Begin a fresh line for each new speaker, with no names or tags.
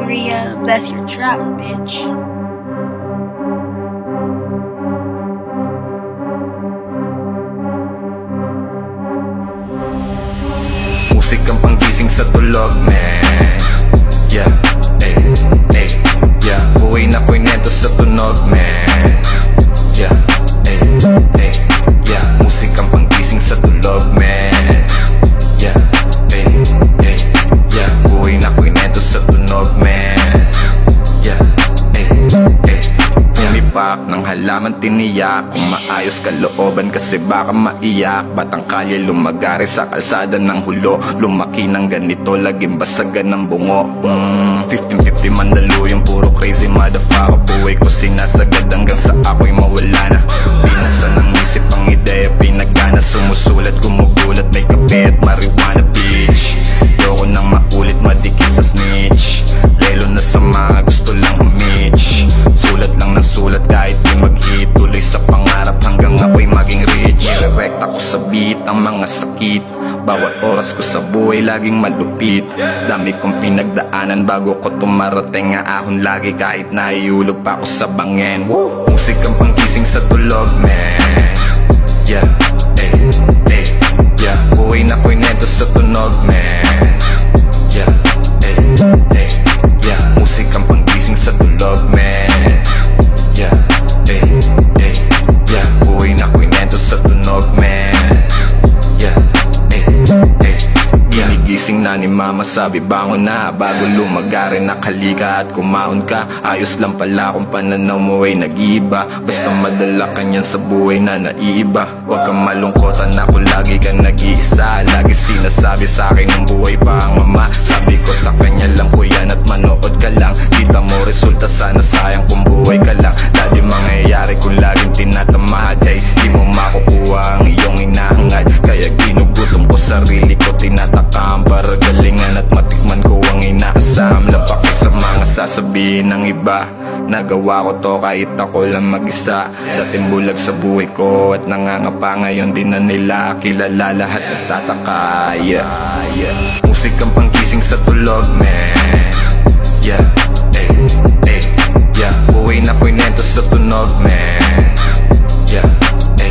Maria, bless your trap, bitch.
Musik ang panggising sa tulog, man. Yeah, eh, eh, yeah. Buhay na ko'y neto sa tunog, man. Yeah, eh, eh, yeah. Musik ang panggising sa tulog, man. Yeah, eh, eh, yeah. Buhay na ko'y neto sa tunog, man. Yeah, eh, eh. Pumipak ng halaman tiniyak, kung maayos kalooban kasi baka maiyak. Batang kalye lumagari sa kalsada ng hulo, lumaki ng ganito, laging basagan ng bungo. 15-50 mandalo yung puro crazy motherfucker. Buhay ko sinasagad hanggang sa ako'y mawala na. Pinasa ng isip ang ideya, pinagana, sumusulat, gumugulat, may kape at marijuana, bitch. Yoko nang maulit, madikit sa snitch, lelo na sa mga gusto lang humich. Sulat lang ng sulat kahit di mag-hit, tuloy sa pangarap hanggang ako'y maging rich. Nirerekta ko sa beat ang mga sakit, bawat oras ko sa buhay laging malupit. Dami kong pinagdaanan bago ko tumarating, nga ahon lagi kahit naiulog pa ako sa bangin. Musik ang panggising sa tulog, man. Yeah, eh, eh, yeah. Buhay na ko'y neto sa tunog, man. Yeah, eh, eh, yeah. Musik ang panggising sa tulog, man. Yeah, eh, eh, yeah. Buhay na ko'y neto sa tunog, man. Yeah, eh, eh, yeah. Ginigising na ni mama, sabi bangon na, bago lumagari nakalika at kumaon ka. Ayos lang pala kung pananaw mo ay nag-iiba, basta madala ka niyan sa buhay na naiiba. Huwag kang malungkotan, ako lagi kang nag-iisa. Lagi sinasabi sa akin ng buhay pa ang mama, sabi ko sa kanya lang po yan at manood ka lang. Kita mo resulta, sana sayang kung buhay ka lang. Dati mangyayari kung laging tinatamad, ay di mo makukuha ang iyong inahangad. Kaya ginugutom ko sarili ko, tinatakam para galingan at matikman ko ang inaasam. Lapaki sa mga sasabihin ng iba, nagawa ko to kahit ako lang mag-isa. Dating bulag sa buhay ko at nangangapa, ngayon din na nila kilala lahat at tataka. Yeah, yeah. Musik ang panggising sa tulog, man. Yeah, eh, eh, yeah. Buhay na ko'y neto sa tunog, man. Yeah, eh,